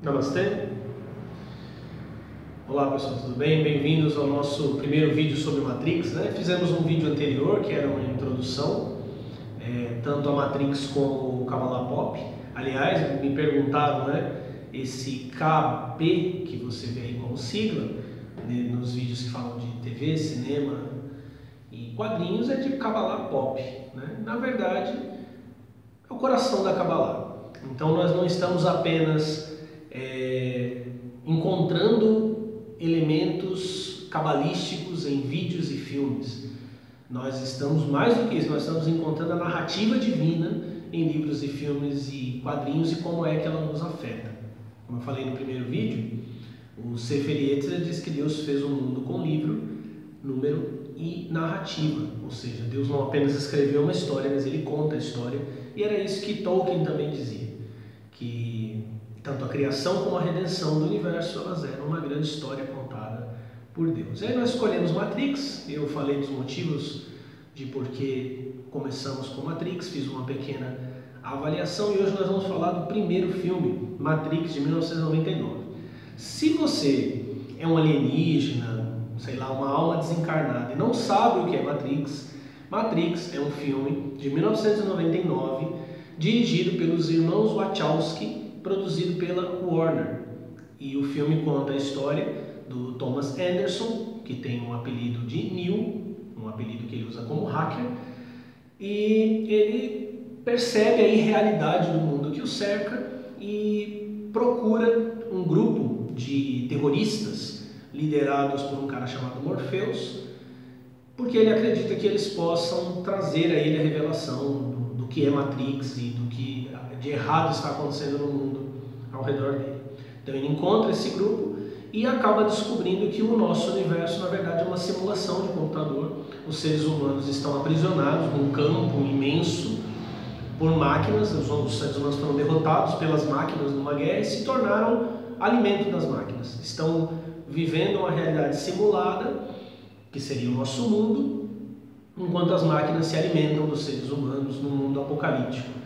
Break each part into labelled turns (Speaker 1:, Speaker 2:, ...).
Speaker 1: Namastê. Olá pessoal, tudo bem? Bem-vindos ao nosso primeiro vídeo sobre Matrix, né? Fizemos um vídeo anterior que era uma introdução, tanto a Matrix como o Kabbalah Pop. Aliás, me perguntaram, né? Esse KB que você vê aí como sigla, né, nos vídeos que falam de TV, cinema e quadrinhos, é de Kabbalah Pop, né? Na verdade, é o coração da Kabbalah. Então nós não estamos apenas encontrando elementos cabalísticos em vídeos e filmes. Nós estamos mais do que isso, nós estamos encontrando a narrativa divina em livros e filmes e quadrinhos e como é que ela nos afeta. Como eu falei no primeiro vídeo, o Sefer Yetzirah diz que Deus fez o mundo com livro, número e narrativa. Ou seja, Deus não apenas escreveu uma história, mas Ele conta a história. E era isso que Tolkien também dizia, que tanto a criação como a redenção do universo, elas eram uma grande história contada por Deus. E aí nós escolhemos Matrix, eu falei dos motivos de por que começamos com Matrix, fiz uma pequena avaliação e hoje nós vamos falar do primeiro filme, Matrix, de 1999. Se você é um alienígena, sei lá, uma alma desencarnada e não sabe o que é Matrix, Matrix é um filme de 1999, dirigido pelos irmãos Wachowski, produzido pela Warner. E o filme conta a história do Thomas Anderson, que tem um apelido de Neo, um apelido que ele usa como hacker, e ele percebe a irrealidade do mundo que o cerca e procura um grupo de terroristas liderados por um cara chamado Morpheus, porque ele acredita que eles possam trazer a ele a revelação do que é Matrix e do que de errado está acontecendo no mundo ao redor dele. Então ele encontra esse grupo e acaba descobrindo que o nosso universo, na verdade, é uma simulação de computador. Os seres humanos estão aprisionados num campo imenso por máquinas, os seres humanos foram derrotados pelas máquinas numa guerra e se tornaram alimento das máquinas. Estão vivendo uma realidade simulada, que seria o nosso mundo, enquanto as máquinas se alimentam dos seres humanos no mundo apocalíptico.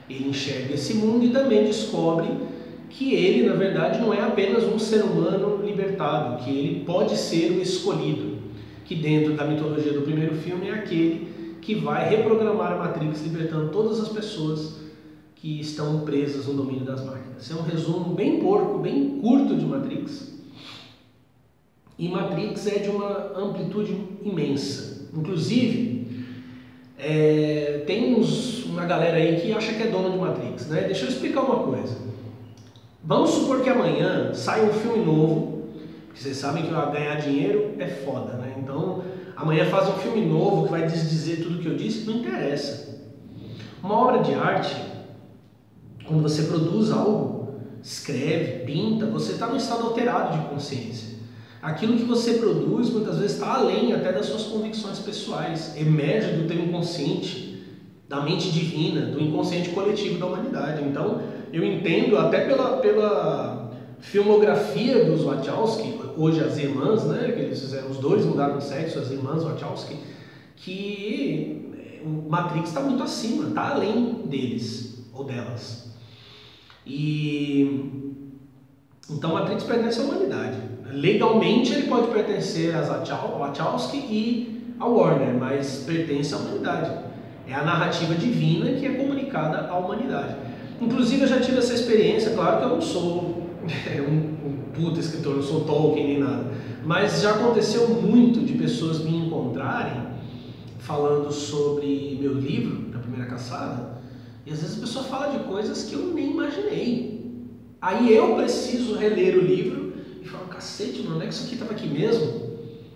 Speaker 1: Ele enxerga esse mundo e também descobre que ele, na verdade, não é apenas um ser humano libertado, que ele pode ser o escolhido, que dentro da mitologia do primeiro filme é aquele que vai reprogramar a Matrix, libertando todas as pessoas que estão presas no domínio das máquinas. Esse é um resumo bem porco, bem curto de Matrix. E Matrix é de uma amplitude imensa. Inclusive, tem uma galera aí que acha que é dona de Matrix, né? Deixa eu explicar uma coisa. Vamos supor que amanhã sai um filme novo, porque vocês sabem que ganhar dinheiro é foda, né? Então, amanhã faz um filme novo que vai desdizer tudo que eu disse, não interessa. Uma obra de arte, quando você produz algo, escreve, pinta, você está num estado alterado de consciência. Aquilo que você produz muitas vezes está além até das suas convicções pessoais, emerge do teu inconsciente, da mente divina, do inconsciente coletivo da humanidade. Então, eu entendo até pela filmografia dos Wachowski, hoje as irmãs, né, que eles fizeram, os dois mudaram de sexo, as irmãs Wachowski, que o Matrix está muito acima, está além deles ou delas. E então Matrix pertence à humanidade. Legalmente ele pode pertencer às Wachowski e à Warner, mas pertence à humanidade. É a narrativa divina que é comunicada à humanidade. Inclusive eu já tive essa experiência, claro que eu não sou um puta escritor, não sou Tolkien nem nada, mas já aconteceu muito de pessoas me encontrarem falando sobre meu livro, da Primeira Caçada, e às vezes a pessoa fala de coisas que eu nem imaginei. Aí eu preciso reler o livro e falar, cacete, mano, não é que isso aqui estava aqui mesmo?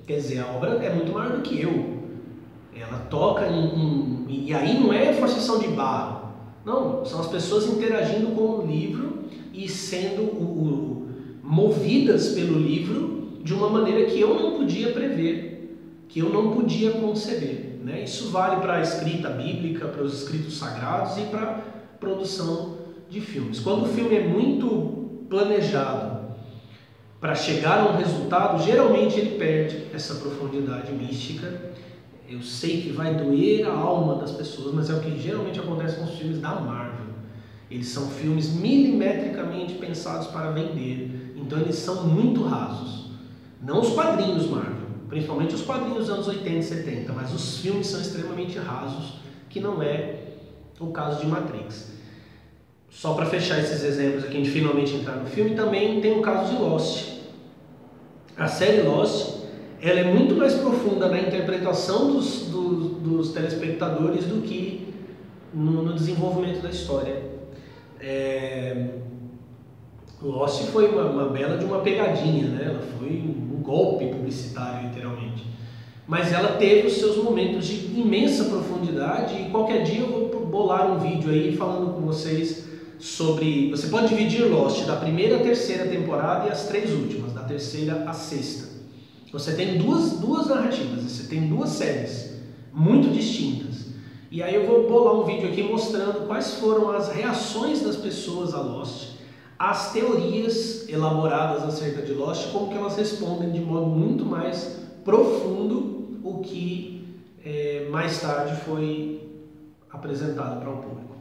Speaker 1: Quer dizer, a obra é muito maior do que eu. Ela toca e aí não é forçação de barra. Não, são as pessoas interagindo com o livro e sendo movidas pelo livro de uma maneira que eu não podia prever, que eu não podia conceber, né? Isso vale para a escrita bíblica, para os escritos sagrados e para a produção de filmes. Quando o filme é muito planejado para chegar a um resultado, geralmente ele perde essa profundidade mística. Eu sei que vai doer a alma das pessoas, mas é o que geralmente acontece com os filmes da Marvel. Eles são filmes milimetricamente pensados para vender, então eles são muito rasos. Não os quadrinhos Marvel, principalmente os quadrinhos dos anos 80 e 70, mas os filmes são extremamente rasos, que não é o caso de Matrix. Só para fechar esses exemplos aqui, a gente finalmente entrar no filme, também tem o caso de Lost. A série Lost, ela é muito mais profunda na interpretação dos telespectadores do que no desenvolvimento da história. Lost foi uma bela de uma pegadinha, né? Ela foi um golpe publicitário, literalmente. Mas ela teve os seus momentos de imensa profundidade e qualquer dia eu vou bolar um vídeo aí falando com vocês sobre... Você pode dividir Lost da primeira à terceira temporada e as 3 últimas, da terceira à sexta. Você tem duas narrativas, você tem 2 séries muito distintas. E aí eu vou bolar um vídeo aqui mostrando quais foram as reações das pessoas a Lost, as teorias elaboradas acerca de Lost, como que elas respondem de modo muito mais profundo o que mais tarde foi apresentado para o público.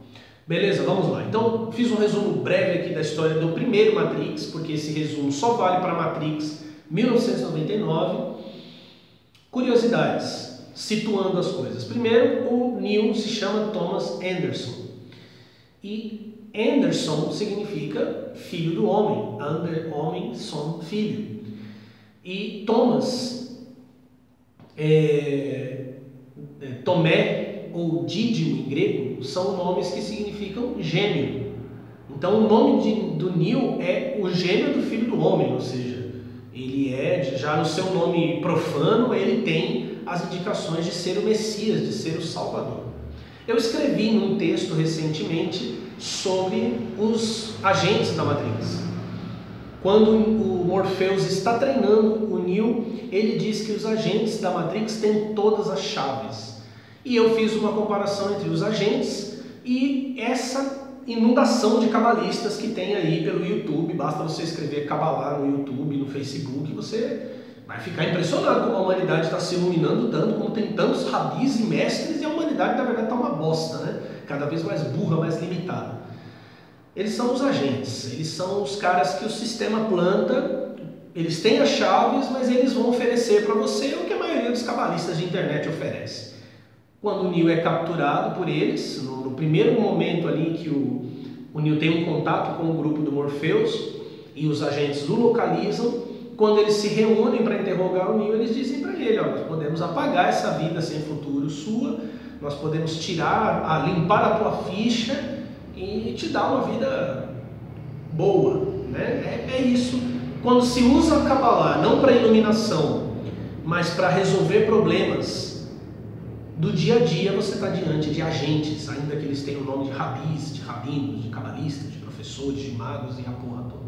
Speaker 1: Beleza, vamos lá. Então, fiz um resumo breve aqui da história do primeiro Matrix, porque esse resumo só vale para Matrix 1999. Curiosidades, situando as coisas. Primeiro, o Neo se chama Thomas Anderson. E Anderson significa filho do homem. Ander, homem, son, filho. E Thomas, Tomé ou Dídimo em grego, são nomes que significam gêmeo. Então o nome do Neo é o gêmeo do filho do homem, ou seja, ele já no seu nome profano, ele tem as indicações de ser o Messias, de ser o Salvador. Eu escrevi num texto recentemente sobre os agentes da Matrix. Quando o Morpheus está treinando o Neo, ele diz que os agentes da Matrix têm todas as chaves. E eu fiz uma comparação entre os agentes e essa inundação de cabalistas que tem aí pelo YouTube. Basta você escrever Cabalá no YouTube, no Facebook, você vai ficar impressionado como a humanidade está se iluminando tanto, como tem tantos rabis e mestres, e a humanidade na verdade está uma bosta, né? Cada vez mais burra, mais limitada. Eles são os agentes, eles são os caras que o sistema planta, eles têm as chaves, mas eles vão oferecer para você o que a maioria dos cabalistas de internet oferece. Quando o Neo é capturado por eles, no primeiro momento ali que o Neo tem um contato com o grupo do Morpheus e os agentes o localizam, quando eles se reúnem para interrogar o Neo, eles dizem para ele, ó, nós podemos apagar essa vida sem futuro sua, nós podemos limpar a tua ficha e te dar uma vida boa, né? É isso. Quando se usa a Kabbalah não para iluminação, mas para resolver problemas do dia a dia, você está diante de agentes, ainda que eles tenham o nome de rabis, de rabinos, de cabalistas, de professores, de magos e a porra toda.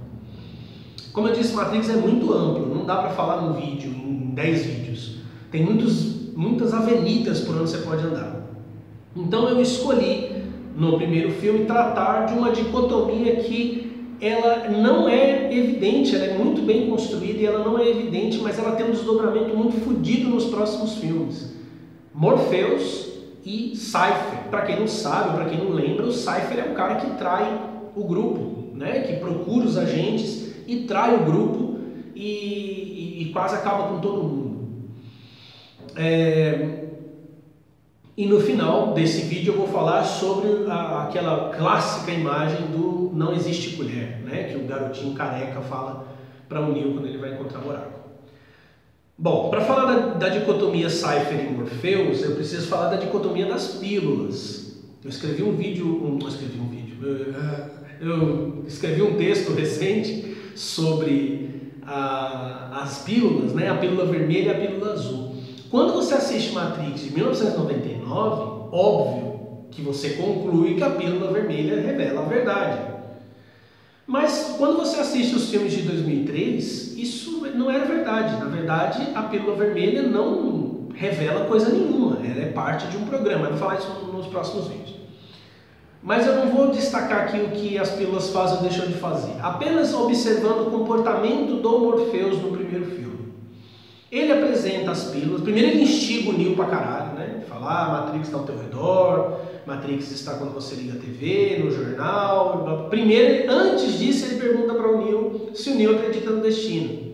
Speaker 1: Como eu disse, Matrix é muito amplo, não dá para falar num vídeo, em 10 vídeos. Tem muitas avenidas por onde você pode andar. Então eu escolhi, no primeiro filme, tratar de uma dicotomia que ela não é evidente, ela é muito bem construída e ela não é evidente, mas ela tem um desdobramento muito fodido nos próximos filmes. Morpheus e Cypher. Para quem não sabe, para quem não lembra, o Cypher é o cara que trai o grupo, né? Que procura os agentes e trai o grupo e quase acaba com todo mundo. E no final desse vídeo eu vou falar sobre aquela clássica imagem do não existe colher, né? Que o garotinho careca fala para o Neo quando ele vai encontrar o oráculo. Bom, para falar da dicotomia Cypher e Morpheus, eu preciso falar da dicotomia das pílulas. Eu escrevi um texto recente sobre as pílulas, né? A pílula vermelha e a pílula azul. Quando você assiste Matrix de 1999, óbvio que você conclui que a pílula vermelha revela a verdade. Mas quando você assiste os filmes de 2003, isso não era verdade. Na verdade, a pílula vermelha não revela coisa nenhuma. Ela é parte de um programa. Eu vou falar isso nos próximos vídeos. Mas eu não vou destacar aqui o que as pílulas fazem ou deixam de fazer. Apenas observando o comportamento do Morpheus no primeiro filme. Ele apresenta as pílulas. Primeiro ele instiga o Neo pra caralho. né? Falar, Matrix está ao teu redor, Matrix está quando você liga a TV, no jornal. Primeiro, antes disso, ele pergunta para o Neo se o Neo acredita no destino.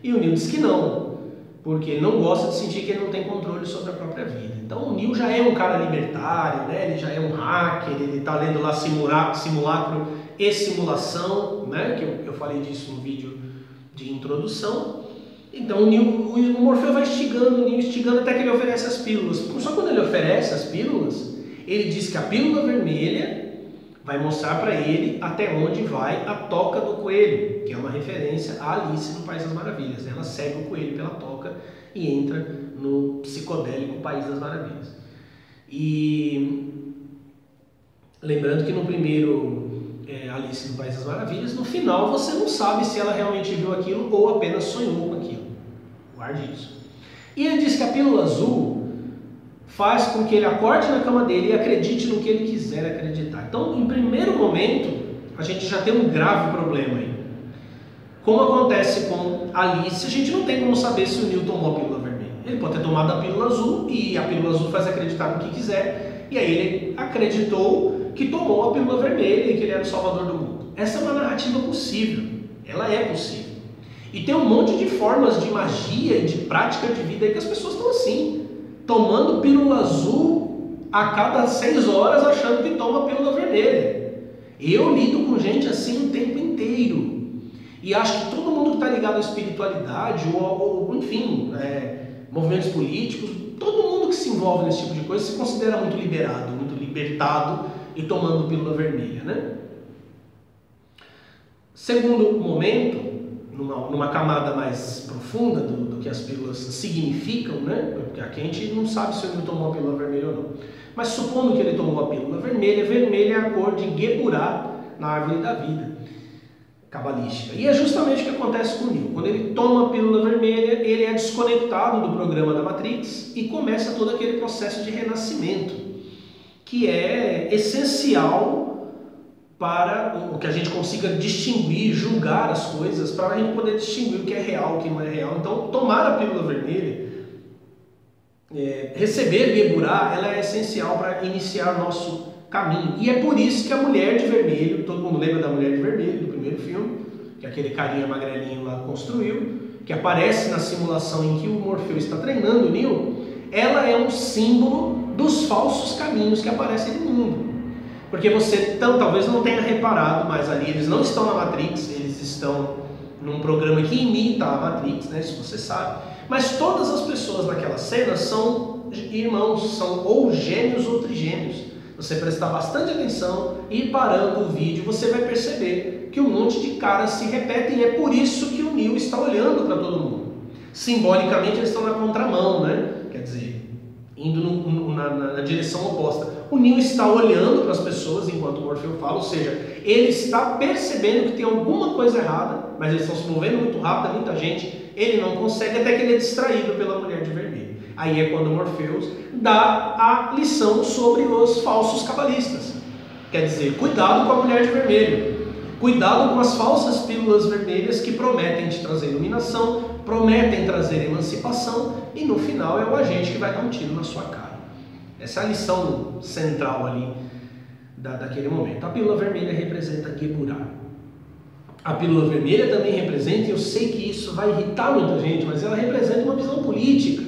Speaker 1: E o Neo diz que não, porque ele não gosta de sentir que ele não tem controle sobre a própria vida. Então o Neo já é um cara libertário, né? Ele já é um hacker, ele está lendo lá Simulacro e Simulação, né? Que eu falei disso no vídeo de introdução. Então o Morfeu vai instigando até que ele oferece as pílulas. Só quando ele oferece as pílulas, ele diz que a pílula vermelha vai mostrar para ele até onde vai a toca do coelho, que é uma referência a Alice no País das Maravilhas. Ela segue o coelho pela toca e entra no psicodélico País das Maravilhas. E lembrando que no primeiro Alice no País das Maravilhas, no final você não sabe se ela realmente viu aquilo ou apenas sonhou com aquilo. Guarde isso. E ele diz que a pílula azul faz com que ele acorde na cama dele e acredite no que ele quiser acreditar. Então, em primeiro momento, a gente já tem um grave problema aí. Como acontece com Alice, a gente não tem como saber se o Neo tomou a pílula vermelha. Ele pode ter tomado a pílula azul e a pílula azul faz acreditar no que quiser, e aí ele acreditou que tomou a pílula vermelha e que ele era o salvador do mundo. Essa é uma narrativa possível, ela é possível. E tem um monte de formas de magia e de prática de vida aí que as pessoas estão assim, tomando pílula azul a cada 6 horas achando que toma pílula vermelha. Eu lido com gente assim o tempo inteiro. E acho que todo mundo que está ligado à espiritualidade ou enfim, movimentos políticos, todo mundo que se envolve nesse tipo de coisa se considera muito liberado, muito libertado e tomando pílula vermelha, né? Segundo momento, numa camada mais profunda do que as pílulas significam, né? Porque aqui a gente não sabe se ele tomou a pílula vermelha ou não. Mas supondo que ele tomou a pílula vermelha, vermelha é a cor de Geburah na árvore da vida cabalística. E é justamente o que acontece com o Neo. Quando ele toma a pílula vermelha, ele é desconectado do programa da Matrix e começa todo aquele processo de renascimento, que é essencial para que a gente consiga distinguir, julgar as coisas, para a gente poder distinguir o que é real, o que não é real. Então, tomar a pílula vermelha, receber Geburah, ela é essencial para iniciar o nosso caminho. E é por isso que a Mulher de Vermelho, todo mundo lembra da Mulher de Vermelho, do primeiro filme, que aquele carinha magrelinho lá construiu, que aparece na simulação em que o Morfeu está treinando o Neo, ela é um símbolo dos falsos caminhos que aparecem no mundo. Porque você talvez não tenha reparado, mas ali eles não estão na Matrix, eles estão num programa que imita a Matrix, né? Isso você sabe. Mas todas as pessoas naquela cena são irmãos, são ou gêmeos ou trigêmeos. Você prestar bastante atenção e parando o vídeo, você vai perceber que um monte de caras se repetem e é por isso que o Neo está olhando para todo mundo. Simbolicamente eles estão na contramão, né? Quer dizer, indo na direção oposta. O Neo está olhando para as pessoas enquanto o Morfeu fala, ou seja, ele está percebendo que tem alguma coisa errada, mas eles estão se movendo muito rápido, é muita gente, ele não consegue, até que ele é distraído pela Mulher de Vermelho. Aí é quando o Morpheus dá a lição sobre os falsos cabalistas. Quer dizer, cuidado com a Mulher de Vermelho, cuidado com as falsas pílulas vermelhas que prometem te trazer iluminação, prometem trazer emancipação e no final é o agente que vai dar um tiro na sua cara. Essa é a lição central ali daquele momento. A pílula vermelha representa Geburah. A pílula vermelha também representa, e eu sei que isso vai irritar muita gente, mas ela representa uma visão política,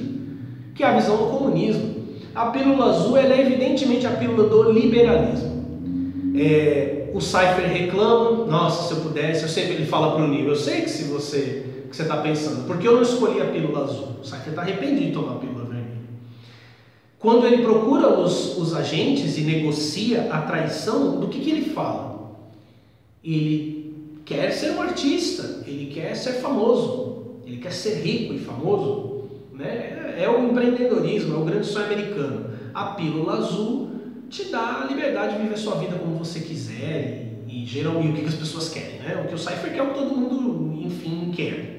Speaker 1: que é a visão do comunismo. A pílula azul ela é evidentemente a pílula do liberalismo. O Cypher reclama, nossa, se eu pudesse, eu sei que ele fala para o Neo, eu sei que você está pensando, porque eu não escolhi a pílula azul? O Cypher está arrependido de tomar a pílula vermelha. Quando ele procura os agentes e negocia a traição, do que ele fala? Ele quer ser um artista, ele quer ser famoso, ele quer ser rico e famoso, né? É o empreendedorismo, é o grande sonho americano. A pílula azul te dá a liberdade de viver sua vida como você quiser e geralmente o que as pessoas querem, né? O que o Cypher quer é o que todo mundo, enfim, quer.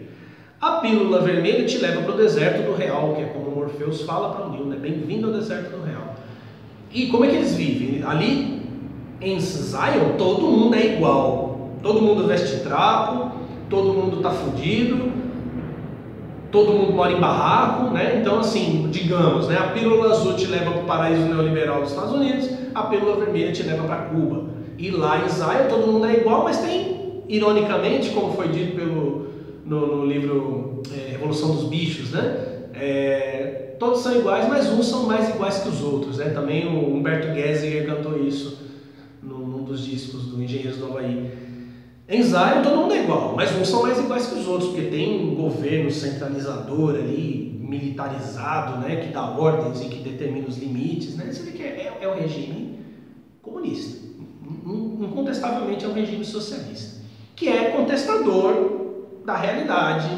Speaker 1: A pílula vermelha te leva para o deserto do real, que é como o Morpheus fala para o Neo, né? Bem-vindo ao deserto do real. E como é que eles vivem? Ali em Zion, todo mundo é igual. Todo mundo veste trapo, todo mundo está fudido. todo mundo mora em barraco, né? Então, assim, digamos, né? A pílula azul te leva para o paraíso neoliberal dos Estados Unidos, a pílula vermelha te leva para Cuba. E lá em Zion todo mundo é igual, mas tem, ironicamente, como foi dito no livro Revolução dos Bichos, né? Todos são iguais, mas uns são mais iguais que os outros, né? Também o Humberto Gessinger cantou isso num dos discos do Engenheiros do Havaí. Em Zion todo mundo é igual, mas uns são mais iguais que os outros, porque tem um governo centralizador ali, militarizado, né, que dá ordens e que determina os limites, né? Você vê que é um regime comunista, incontestavelmente é um regime socialista, que é contestador da realidade,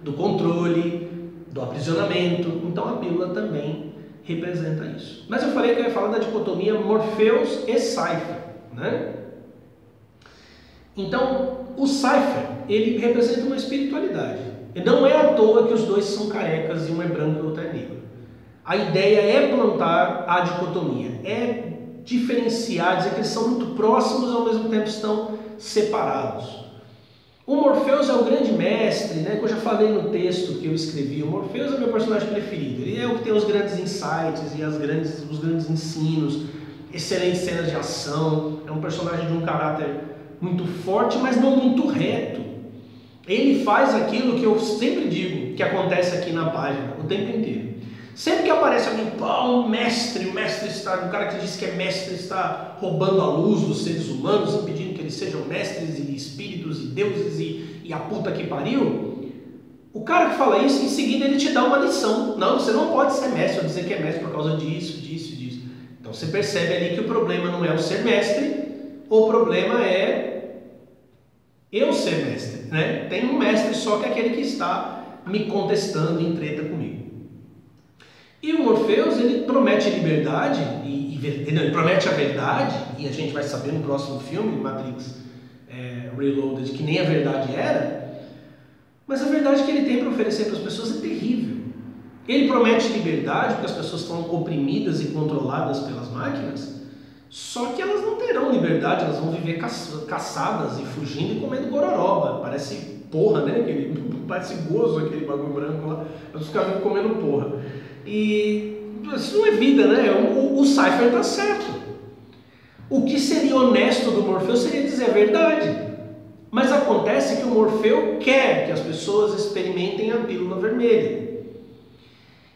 Speaker 1: do controle, do aprisionamento. Então a pílula também representa isso. Mas eu falei que eu ia falar da dicotomia Morpheus e Cypher, né? Então, o Cypher, ele representa uma espiritualidade. E não é à toa que os dois são carecas e um é branco e o outro é negro. A ideia é plantar a dicotomia, é diferenciar, dizer que eles são muito próximos e ao mesmo tempo estão separados. O Morpheus é o grande mestre, né, que eu já falei no texto que eu escrevi. O Morpheus é meu personagem preferido. Ele é o que tem os grandes insights e os grandes ensinos, excelentes cenas de ação. É um personagem de um caráter muito forte, mas não muito reto. Ele faz aquilo que eu sempre digo, que acontece aqui na página, o tempo inteiro. Sempre que aparece alguém, o mestre está, o cara que diz que é mestre está roubando a luz dos seres humanos, impedindo que eles sejam mestres e espíritos e deuses e a puta que pariu. O cara que fala isso, em seguida ele te dá uma lição. Não, você não pode ser mestre ou dizer que é mestre por causa disso. Então você percebe ali que o problema não é o ser mestre, o problema é eu ser mestre, né? Tem um mestre só que é aquele que está me contestando em treta comigo. E o Morpheus, ele promete liberdade, ele promete a verdade, e a gente vai saber no próximo filme, Matrix Reloaded, que nem a verdade era, mas a verdade que ele tem para oferecer para as pessoas é terrível. Ele promete liberdade porque as pessoas estão oprimidas e controladas pelas máquinas, só que elas não terão liberdade, elas vão viver caçadas e fugindo e comendo gororoba. Parece porra, né? Parece gozo aquele bagulho branco lá, mas os caras vão comendo porra. E isso não é vida, né? O Cypher está certo. O que seria honesto do Morpheus seria dizer a verdade. Mas acontece que o Morfeu quer que as pessoas experimentem a pílula vermelha.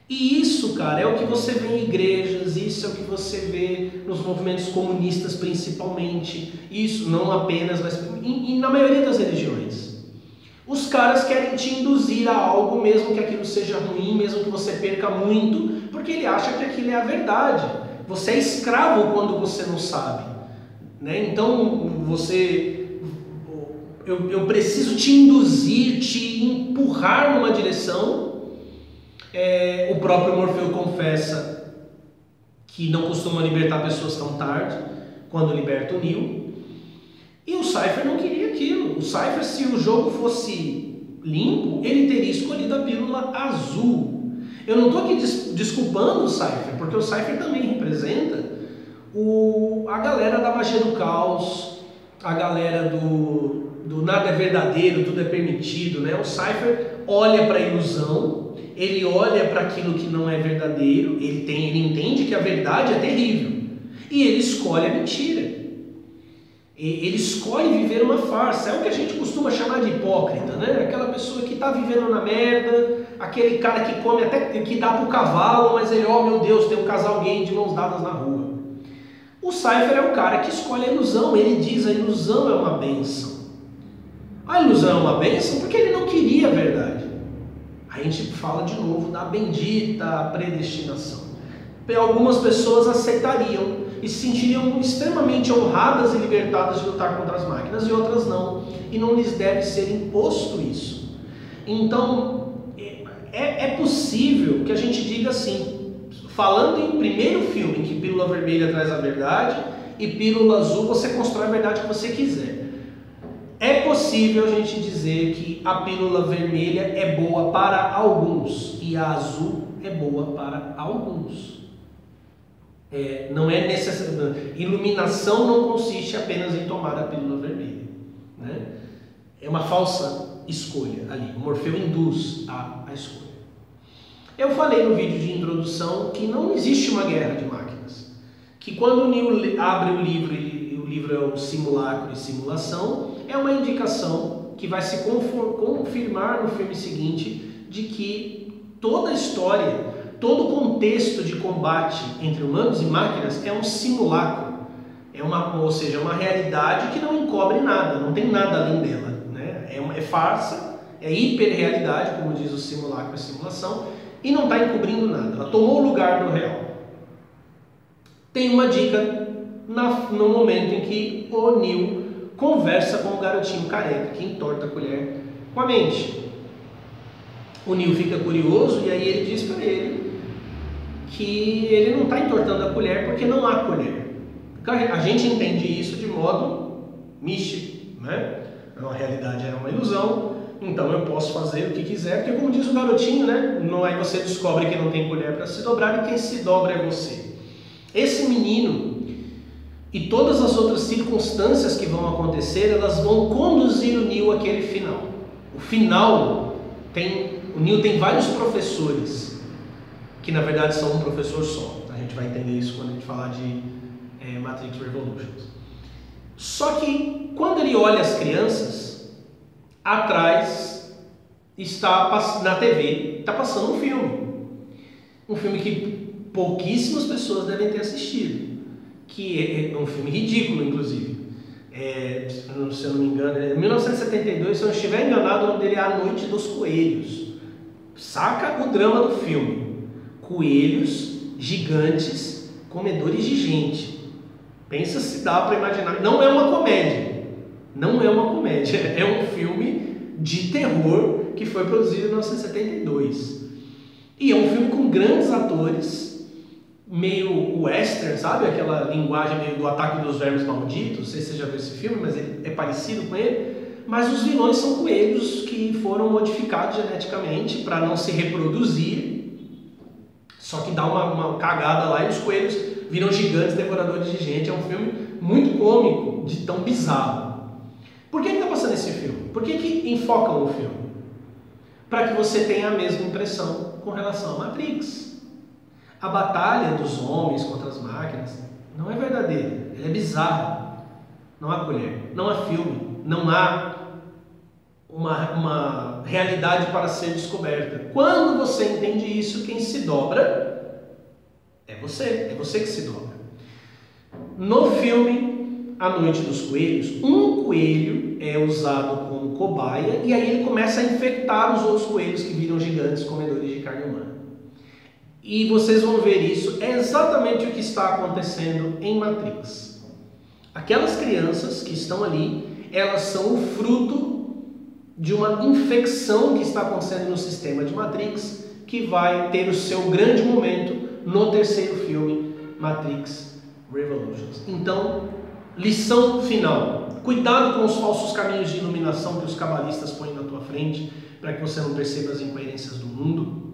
Speaker 1: E isso, cara, é o que você vê em igrejas, isso é o que você vê nos movimentos comunistas principalmente, isso não apenas, mas na maioria das religiões. Os caras querem te induzir a algo, mesmo que aquilo seja ruim, mesmo que você perca muito, porque ele acha que aquilo é a verdade. Você é escravo quando você não sabe, né? Então, eu preciso te induzir, te empurrar numa direção. O próprio Morfeu confessa que não costuma libertar pessoas tão tarde, quando liberta o Neo. E o Cypher não queria aquilo. O Cypher, se o jogo fosse limpo, ele teria escolhido a pílula azul. Eu não estou aqui desculpando o Cypher, porque o Cypher também representa a galera da magia do caos, a galera do nada é verdadeiro, tudo é permitido, né? O Cypher olha para a ilusão, ele olha para aquilo que não é verdadeiro, ele entende que a verdade é terrível e ele escolhe a mentira. Ele escolhe viver uma farsa. É o que a gente costuma chamar de hipócrita, né? Aquela pessoa que está vivendo na merda, aquele cara que come até que dá pro cavalo, mas ele, oh meu Deus, tem um casal gay de mãos dadas na rua. O Cypher é o cara que escolhe a ilusão. Ele diz a ilusão é uma bênção. A ilusão é uma bênção porque ele não queria a verdade. A gente fala de novo da bendita predestinação. Algumas pessoas aceitariam e se sentiriam extremamente honradas e libertadas de lutar contra as máquinas, e outras não. E não lhes deve ser imposto isso. Então, é possível que a gente diga assim, falando em primeiro filme, que pílula vermelha traz a verdade e pílula azul você constrói a verdade que você quiser. É possível a gente dizer que a pílula vermelha é boa para alguns e a azul é boa para alguns. Não é necessário. Iluminação não consiste apenas em tomar a pílula vermelha, né? É uma falsa escolha ali. O Morfeu induz a escolha. Eu falei no vídeo de introdução que não existe uma guerra de máquinas. Que quando o Neo abre o livro e o livro é o simulacro e simulação, é uma indicação que vai se confirmar no filme seguinte de que toda a história, todo o contexto de combate entre humanos e máquinas é um simulacro. Ou seja, é uma realidade que não encobre nada, não tem nada além dela. Né? É farsa, é hiperrealidade, como diz o simulacro e simulação, e não está encobrindo nada. Ela tomou o lugar do real. Tem uma dica no momento em que o Neo conversa com o garotinho careca, que entorta a colher com a mente. O Neo fica curioso e aí ele diz para ele que ele não está entortando a colher porque não há colher. A gente entende isso de modo místico, né? A realidade é uma ilusão, então eu posso fazer o que quiser, porque como diz o garotinho, né? Aí você descobre que não tem colher para se dobrar e quem se dobra é você. Esse menino e todas as outras circunstâncias que vão acontecer, elas vão conduzir o Neo àquele final. O final o Neo tem vários professores, que na verdade são um professor só. A gente vai entender isso quando a gente falar de Matrix Revolutions. Só que quando ele olha as crianças, atrás está na TV, está passando um filme que pouquíssimas pessoas devem ter assistido, que é um filme ridículo, inclusive. Se eu não me engano, é 1972, se eu não estiver enganado, o nome dele é A Noite dos Coelhos. Saca o drama do filme: coelhos gigantes, comedores de gente. Pensa se dá para imaginar. Não é uma comédia. Não é uma comédia. É um filme de terror que foi produzido em 1972. E é um filme com grandes atores, meio western, sabe? Aquela linguagem meio do Ataque dos Vermes Malditos. Não sei se você já viu esse filme, mas ele é parecido com ele. Mas os vilões são coelhos que foram modificados geneticamente para não se reproduzir. Só que dá uma cagada lá e os coelhos viram gigantes devoradores de gente. É um filme muito cômico, de tão bizarro. Por que está passando esse filme? Por que enfocam o filme? Para que você tenha a mesma impressão com relação a Matrix. A batalha dos homens contra as máquinas não é verdadeira, ela é bizarra. Não há colher, não há filme, não há uma realidade para ser descoberta. Quando você entende isso, quem se dobra é você que se dobra. No filme A Noite dos Coelhos, um coelho é usado como cobaia e aí ele começa a infectar os outros coelhos que viram gigantes comedores de carne humana. E vocês vão ver isso, é exatamente o que está acontecendo em Matrix. Aquelas crianças que estão ali, elas são o fruto de uma infecção que está acontecendo no sistema de Matrix, que vai ter o seu grande momento no terceiro filme, Matrix Revolutions. Então, lição final: cuidado com os falsos caminhos de iluminação que os cabalistas põem na tua frente, para que você não perceba as incoerências do mundo.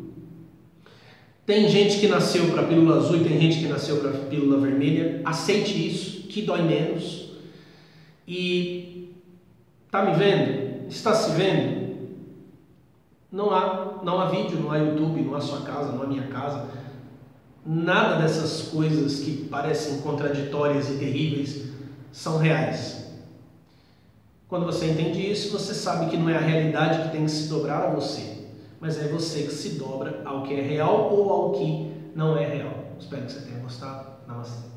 Speaker 1: Tem gente que nasceu para a pílula azul e tem gente que nasceu para a pílula vermelha. Aceite isso, que dói menos. E tá me vendo? Está se vendo? Não há vídeo, não há YouTube, não há sua casa, não há minha casa. Nada dessas coisas que parecem contraditórias e terríveis são reais. Quando você entende isso, você sabe que não é a realidade que tem que se dobrar a você, mas é você que se dobra ao que é real ou ao que não é real. Espero que você tenha gostado. Namastê.